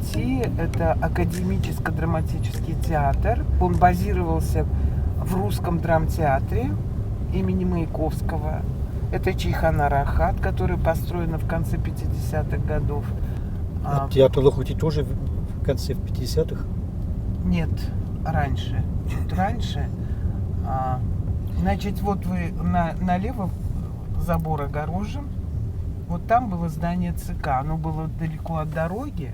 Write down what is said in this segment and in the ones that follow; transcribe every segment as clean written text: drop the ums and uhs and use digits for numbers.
АКТ – это академическо-драматический театр. Он базировался в русском драмтеатре имени Маяковского. Это Чайхана Рахат, которая построена в конце 50-х годов. А театр Лохути тоже в конце 50-х? Нет, раньше, чуть раньше. Значит, вот вы налево забор огорожен. Вот там было здание ЦК. Оно было далеко от дороги.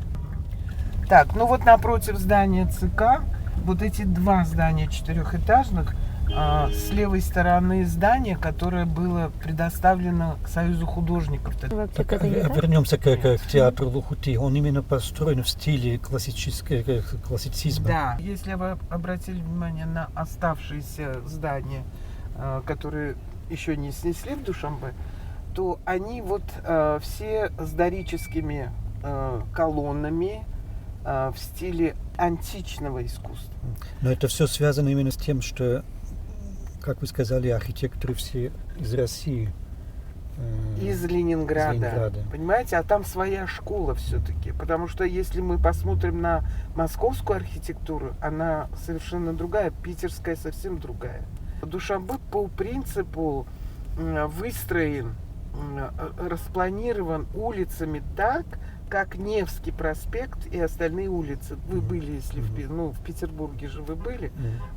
Так, ну вот напротив здания ЦК вот эти два здания четырехэтажных, с левой стороны здания, которое было предоставлено к Союзу художников. Так, вернемся к театру Лохути. Он именно построен в стиле классицизма. Да, если вы обратили внимание на оставшиеся здания, которые еще не снесли в Душанбе, то они вот все с дорическими колоннами в стиле античного искусства. Но это все связано именно с тем, что, как вы сказали, архитекторы все из России. Из Ленинграда. Понимаете, а там своя школа все-таки. Потому что если мы посмотрим на московскую архитектуру, она совершенно другая, питерская совсем другая. Душанбе по принципу выстроен, распланирован улицами так, как Невский проспект и остальные улицы. Вы были, если в Петербурге же вы были,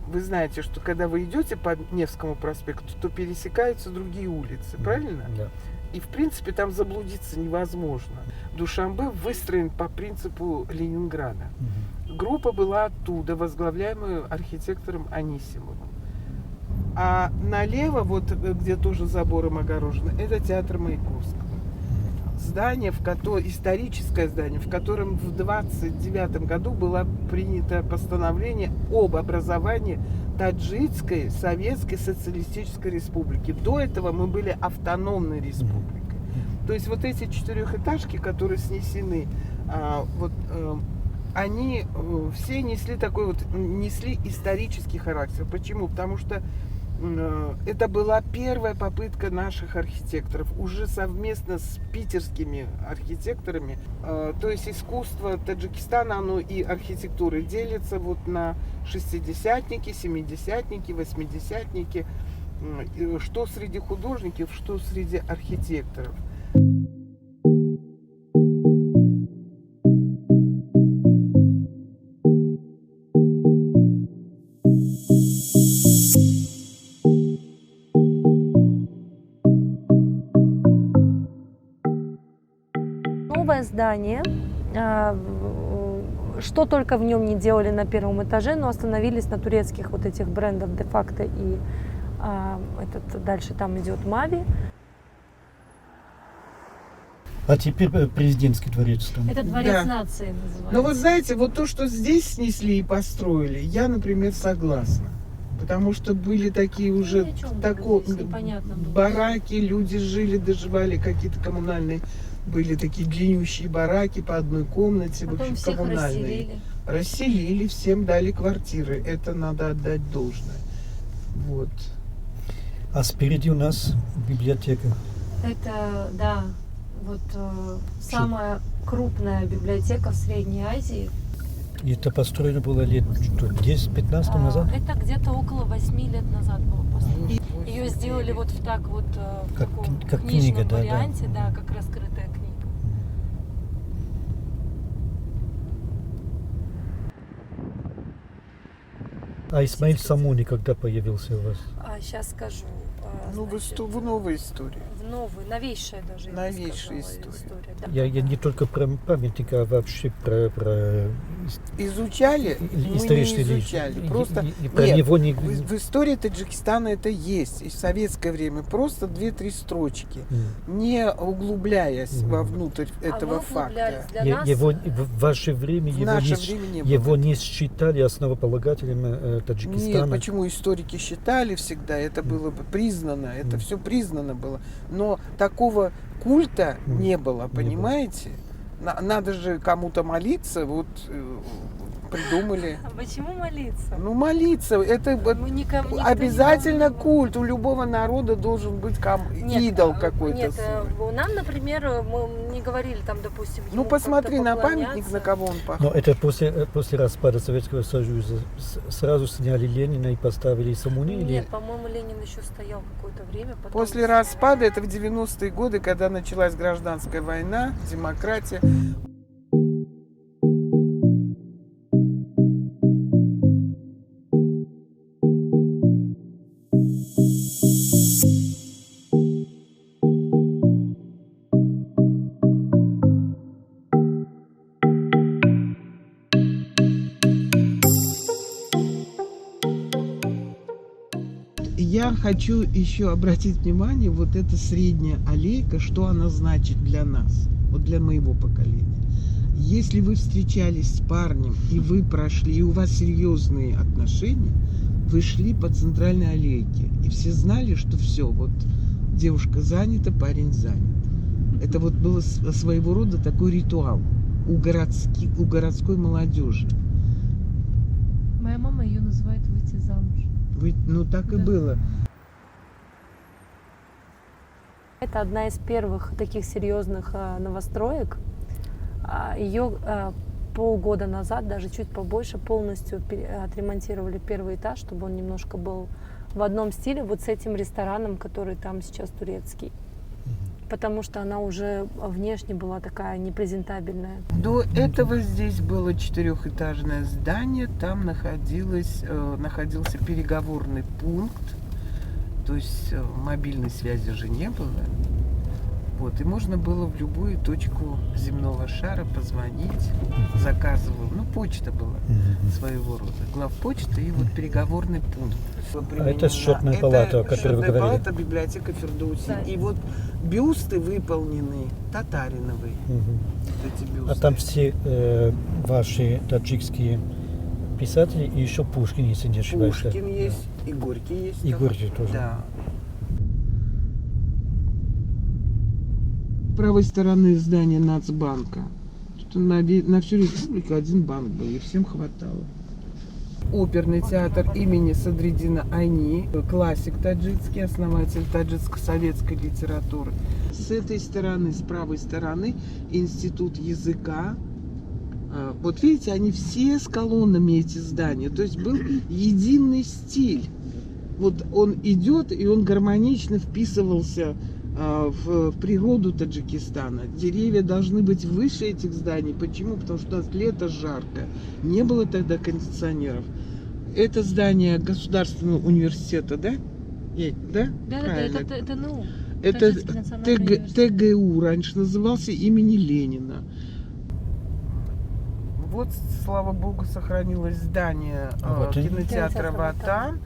вы знаете, что когда вы идете по Невскому проспекту, то пересекаются другие улицы, правильно? Да. И в принципе там заблудиться невозможно. Душанбе выстроен по принципу Ленинграда. Группа была оттуда, возглавляемая архитектором Анисимовым. А налево, вот где тоже забором огорожено, это театр Маяковского. Здание, историческое здание, в котором в 1929 году было принято постановление об образовании Таджикской Советской Социалистической Республики. До этого мы были автономной республикой. То есть вот эти четырехэтажки, которые снесены, они все несли исторический характер. Почему? Потому что это была первая попытка наших архитекторов уже совместно с питерскими архитекторами. То есть искусство Таджикистана, оно и архитектура делится вот на шестидесятники, семидесятники, восьмидесятники, что среди художников, что среди архитекторов. Новое здание, что только в нем не делали на первом этаже, но остановились на турецких вот этих брендах де-факто и дальше там идет Мави. А теперь президентский дворец там. Это дворец нации называется. Но вот знаете, вот то, что здесь снесли и построили, я, например, согласна. Потому что были такие уже бараки, люди жили, доживали, какие-то коммунальные, были такие длиннющие бараки по одной комнате, потом в общем, всех коммунальные. Расселили, всем дали квартиры. Это надо отдать должное. Вот. А спереди у нас библиотека. Это, да, вот самая крупная библиотека в Средней Азии. И это построено было лет 10-15 назад? Это где-то около 8 лет назад было построено. Ее сделали вот в таком как книжном книга, варианте, да, как раскрытая книга. А Исмаиль Самуни когда появился у вас? Сейчас скажу. В новой истории. В новой, новейшая даже. Новейшая история. Да. Я не только про памятник, а вообще про изучали? Исторические мы не изучали. Просто в истории Таджикистана это есть. И в советское время просто 2-3 строчки, не углубляясь вовнутрь этого факта. Его в ваше время его не считали основополагателем Таджикистана. Нет, почему историки считали всегда, это было бы признано, это все признано было. Но такого культа не было, понимаете? Надо же кому-то молиться, вот придумали. А почему молиться? Ну, молиться, это Мы никому никто обязательно не культ. У любого народа должен быть Нет, идол какой-то. Нет, свой. нам, например, мы не говорили там, допустим, Ну, ему посмотри как-то на памятник, поклоняться. на кого он похож. Но это после распада Советского Союза сразу сняли Ленина и поставили Самуни? Нет, по-моему, Ленин еще стоял какое-то время. Потом... После распада, это в 90-е годы, когда началась гражданская война, демократия. Я хочу еще обратить внимание, вот эта средняя аллейка, что она значит для нас, вот для моего поколения. Если вы встречались с парнем, и вы прошли, и у вас серьезные отношения, вы шли по центральной аллейке, и все знали, что все, вот девушка занята, парень занят. Это вот было своего рода такой ритуал у городской молодежи. Моя мама ее называет «выйти замуж». Ну так и Да. было. Это одна из первых таких серьезных новостроек. Ее полгода назад, даже чуть побольше, полностью отремонтировали первый этаж, чтобы он немножко был в одном стиле, вот с этим рестораном, который там сейчас турецкий. Потому что она уже внешне была такая непрезентабельная. До этого здесь было четырехэтажное здание, там находился переговорный пункт, то есть мобильной связи же не было. Вот, и можно было в любую точку земного шара позвонить, заказывал, ну почта была своего рода, главпочта и вот переговорный пункт. А это счетная палата, о которой вы говорили? Палата, библиотека Фердоуси. Да. И вот бюсты выполнены Татариновой. Вот эти бюсты. А там все ваши таджикские писатели и еще Пушкин, если не ошибаюсь. Пушкин есть, и Горький есть. И там. Горький тоже. Да. С правой стороны здания Нацбанка. Тут на всю республику один банк был, и всем хватало. Оперный театр имени Садриддина Ани, классик таджикский, основатель таджикско-советской литературы. С этой стороны, с правой стороны, институт языка. Вот видите, они все с колоннами, эти здания. То есть был единый стиль. Вот он идет, и он гармонично вписывался в природу Таджикистана. Деревья должны быть выше этих зданий. Почему? Потому что у нас лето жарко. Не было тогда кондиционеров. Это здание Государственного университета, да? Да? Да, Правильно. это ТНУ. Это Таджикский национальный университет. ТГУ раньше назывался имени Ленина. Вот, слава богу, сохранилось здание Вот и- кинотеатра «Ватан».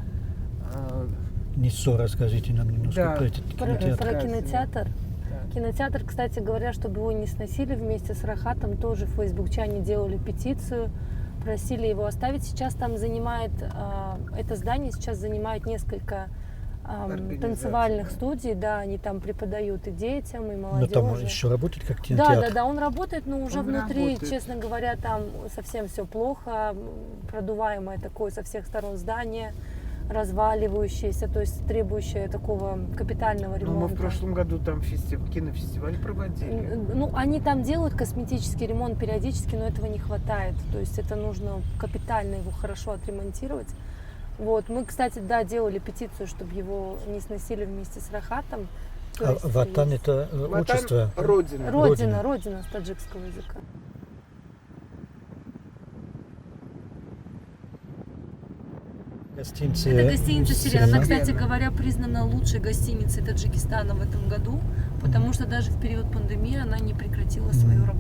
Ницо, расскажите нам немножко Да. про этот Про кинотеатр. кинотеатр. Да. Кинотеатр, кстати говоря, чтобы его не сносили вместе с Рахатом, тоже фейсбукчане делали петицию, просили его оставить. Сейчас там занимает, это здание сейчас занимает несколько Организаций, танцевальных да. студий, да, они там преподают и детям, и Но молодежи. там еще работает как Да, кинотеатр. да, он работает, но уже Он внутри, работает. честно говоря, там совсем все плохо, продуваемое такое со всех сторон здание, разваливающееся, то есть требующее такого капитального Ну, ремонта. мы в прошлом году там кинофестиваль проводили. Ну, они там делают косметический ремонт периодически, но этого не хватает. То есть это нужно капитально его хорошо отремонтировать. Вот. Мы, кстати, да, делали петицию, чтобы его не сносили вместе с Рахатом. То А есть Ватан есть это Ватан отчество? — Родина. Родина с таджикского языка. Гостиница Это гостиница «Сирена». Она, кстати Сирена. говоря, признана лучшей гостиницей Таджикистана в этом году, потому что даже в период пандемии она не прекратила свою работу.